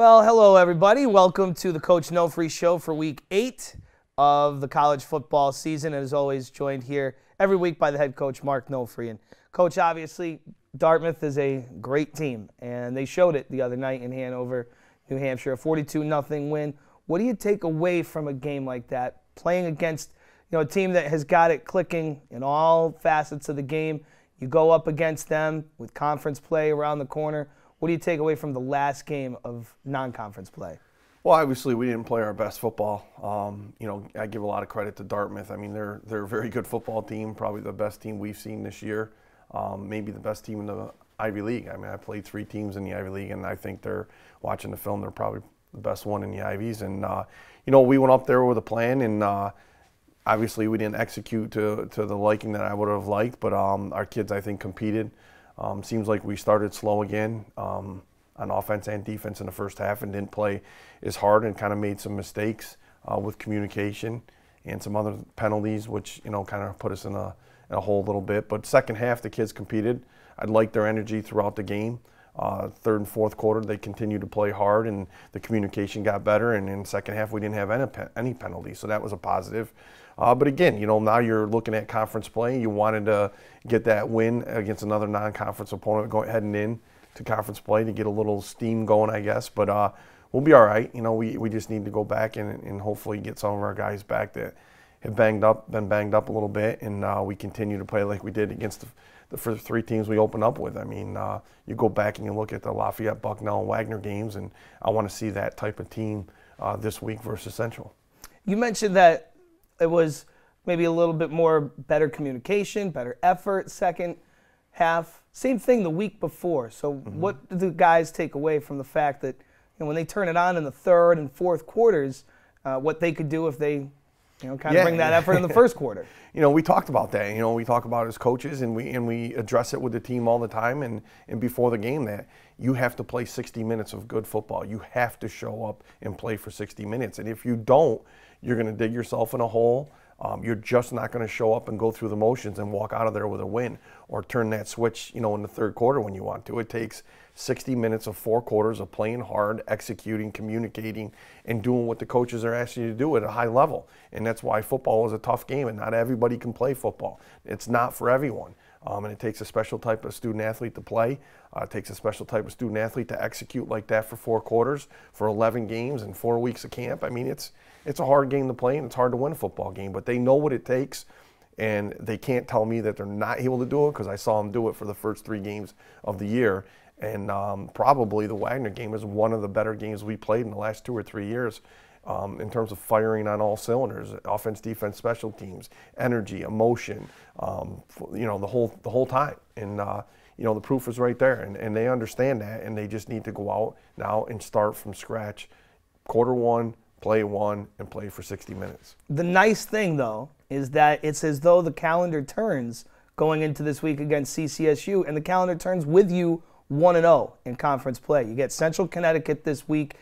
Well, hello everybody. Welcome to the Coach Nofri Show for Week 8 of the college football season. And as always, joined here every week by the head coach, Mark Nofri. And Coach, obviously, Dartmouth is a great team, and they showed it the other night in Hanover, New Hampshire, a 42-0 win. What do you take away from a game like that, playing against a team that has got it clicking in all facets of the game? You go up against them with conference play around the corner. What do you take away from the last game of non-conference play? Well, obviously, we didn't play our best football. I give a lot of credit to Dartmouth. I mean, they're a very good football team, probably the best team we've seen this year, maybe the best team in the Ivy League. I mean, I played 3 teams in the Ivy League, and I think they're watching the film. They're probably the best one in the Ivies. And we went up there with a plan, and obviously, we didn't execute to the liking that I would have liked. But our kids, I think, competed. Seems like we started slow again on offense and defense in the first half and didn't play as hard and kind of made some mistakes with communication and some other penalties, which kind of put us in a hole a little bit. But second half, the kids competed. I liked their energy throughout the game. Third and fourth quarter, they continued to play hard, and the communication got better. And in the second half, we didn't have any penalties, so that was a positive. But again, now you're looking at conference play. You wanted to get that win against another non-conference opponent heading in to conference play to get a little steam going, I guess. But we'll be all right. We just need to go back and hopefully get some of our guys back that have been banged up a little bit, and we continue to play like we did against the first 3 teams we opened up with. I mean, you go back and you look at the Lafayette, Bucknell, and Wagner games, and I want to see that type of team this week versus Central. You mentioned that it was maybe a little bit more better communication, better effort, second half. Same thing the week before. So what do the guys take away from the fact that when they turn it on in the third and fourth quarters, what they could do if they kind of bring that effort in the first quarter? We talked about that. We talk about it as coaches, and we address it with the team all the time and before the game that you have to play 60 minutes of good football. You have to show up and play for 60 minutes. And if you don't, you're going to dig yourself in a hole. You're just not going to show up and go through the motions and walk out of there with a win or turn that switch, in the third quarter when you want to. It takes 60 minutes of 4 quarters of playing hard, executing, communicating, and doing what the coaches are asking you to do at a high level. And that's why football is a tough game, and not everybody can play football. It's not for everyone. And it takes a special type of student athlete to play. It takes a special type of student athlete to execute like that for 4 quarters, for 11 games and 4 weeks of camp. I mean, it's a hard game to play, and it's hard to win a football game, but they know what it takes, and they can't tell me that they're not able to do it because I saw them do it for the first 3 games of the year. And probably the Wagner game is one of the better games we played in the last 2 or 3 years in terms of firing on all cylinders, offense, defense, special teams, energy, emotion, the whole time. And the proof is right there, and they understand that, and they just need to go out now and start from scratch. Quarter 1, play 1, and play for 60 minutes. The nice thing, though, is that it's as though the calendar turns going into this week against CCSU, and the calendar turns with you 1-0 in conference play. You get Central Connecticut this week.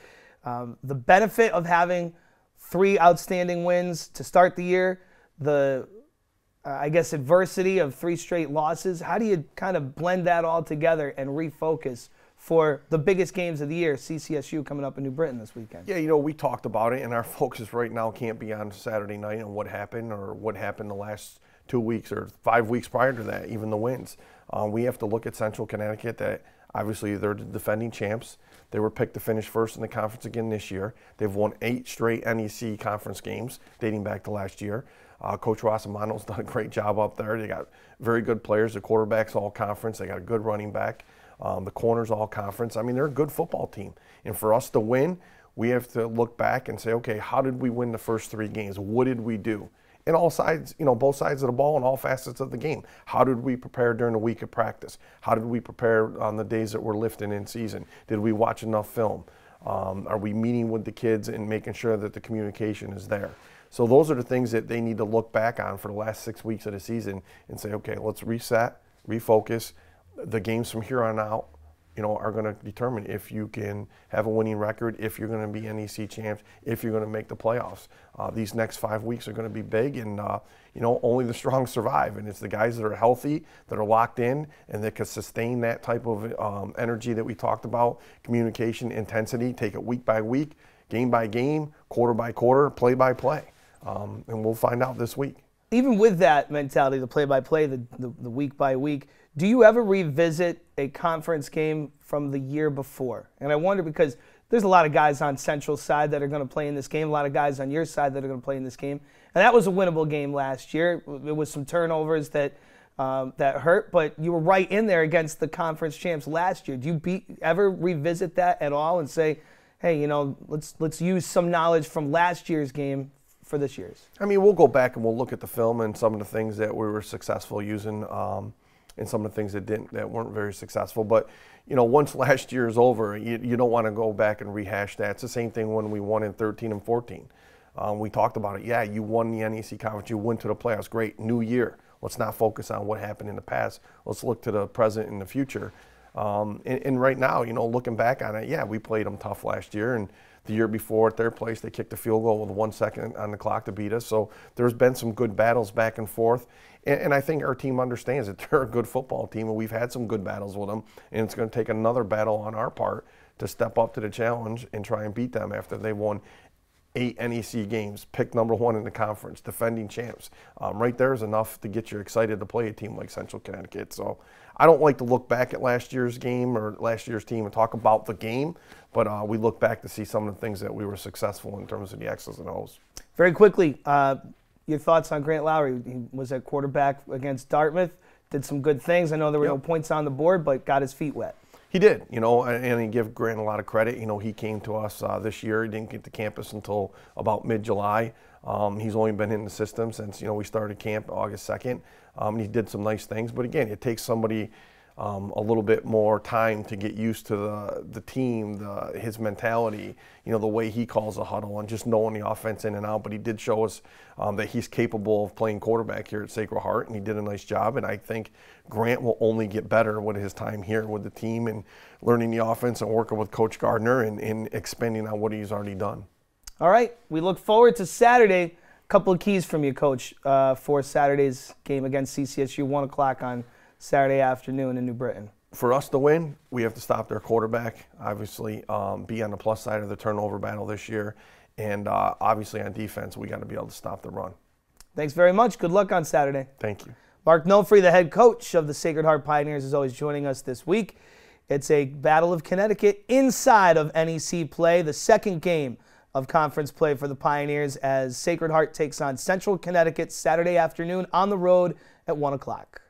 The benefit of having 3 outstanding wins to start the year, the adversity of 3 straight losses. How do you kind of blend that all together and refocus for the biggest games of the year, CCSU coming up in New Britain this weekend? Yeah, we talked about it, and our focus right now can't be on Saturday night and what happened or what happened the last 2 weeks or 5 weeks prior to that, even the wins. We have to look at Central Connecticut that obviously they're the defending champs. They were picked to finish first in the conference again this year. They've won 8 straight NEC conference games dating back to last year. Coach Rossamano's done a great job up there. They got very good players. The quarterback's all conference. They got a good running back. The corner's all conference. I mean, they're a good football team. And for us to win, we have to look back and say, okay, how did we win the first 3 games? What did we do? And all sides, both sides of the ball and all facets of the game. How did we prepare during the week of practice? How did we prepare on the days that we're lifting in season? Did we watch enough film? Are we meeting with the kids and making sure that the communication is there? So those are the things that they need to look back on for the last 6 weeks of the season and say, okay, let's reset, refocus. The games from here on out are going to determine if you can have a winning record, if you're going to be NEC champs, if you're going to make the playoffs. These next 5 weeks are going to be big, and only the strong survive. And it's the guys that are healthy, that are locked in, and that can sustain that type of energy that we talked about, communication, intensity, take it week by week, game by game, quarter by quarter, play by play. And we'll find out this week. Even with that mentality, the play-by-play, the week by week, do you ever revisit a conference game from the year before? And I wonder, because there's a lot of guys on Central's side that are going to play in this game, a lot of guys on your side that are going to play in this game. And that was a winnable game last year. It was some turnovers that hurt, but you were right in there against the conference champs last year. Do you ever revisit that at all and say, hey, let's use some knowledge from last year's game for this year's? I mean, we'll go back and we'll look at the film and some of the things that we were successful using, and some of the things that weren't very successful. But once last year is over, you don't want to go back and rehash that. It's the same thing when we won in 13 and 14. We talked about it. Yeah, you won the NEC conference, you went to the playoffs. Great, new year. Let's not focus on what happened in the past. Let's look to the present and the future. And right now, looking back on it, yeah, we played them tough last year, and the year before at their place, they kicked a field goal with 1 second on the clock to beat us. So there's been some good battles back and forth. And I think our team understands that they're a good football team, and we've had some good battles with them. And it's going to take another battle on our part to step up to the challenge and try and beat them after they won 8 NEC games, picked #1 in the conference, defending champs. Right there is enough to get you excited to play a team like Central Connecticut. So I don't like to look back at last year's game or last year's team and talk about the game, but we look back to see some of the things that we were successful in terms of the X's and O's. Very quickly, your thoughts on Grant Lowry? He was at quarterback against Dartmouth, did some good things. I know there were no points on the board, but got his feet wet. He did, and I give Grant a lot of credit. He came to us this year. He didn't get to campus until about mid-July. He's only been in the system since, we started camp August 2nd. He did some nice things, but again, it takes somebody a little bit more time to get used to the team, his mentality, the way he calls a huddle, and just knowing the offense in and out. But he did show us that he's capable of playing quarterback here at Sacred Heart, and he did a nice job. And I think Grant will only get better with his time here with the team and learning the offense and working with Coach Gardner and expanding on what he's already done. All right, we look forward to Saturday. A couple of keys from you, Coach, for Saturday's game against CCSU, 1 o'clock on Saturday afternoon in New Britain. For us to win, we have to stop their quarterback, obviously, be on the plus side of the turnover battle this year, and obviously on defense, we got to be able to stop the run. Thanks very much. Good luck on Saturday. Thank you. Mark Nofri, the head coach of the Sacred Heart Pioneers, is always joining us this week. It's a Battle of Connecticut inside of NEC play, the second game of conference play for the Pioneers as Sacred Heart takes on Central Connecticut Saturday afternoon on the road at 1 o'clock.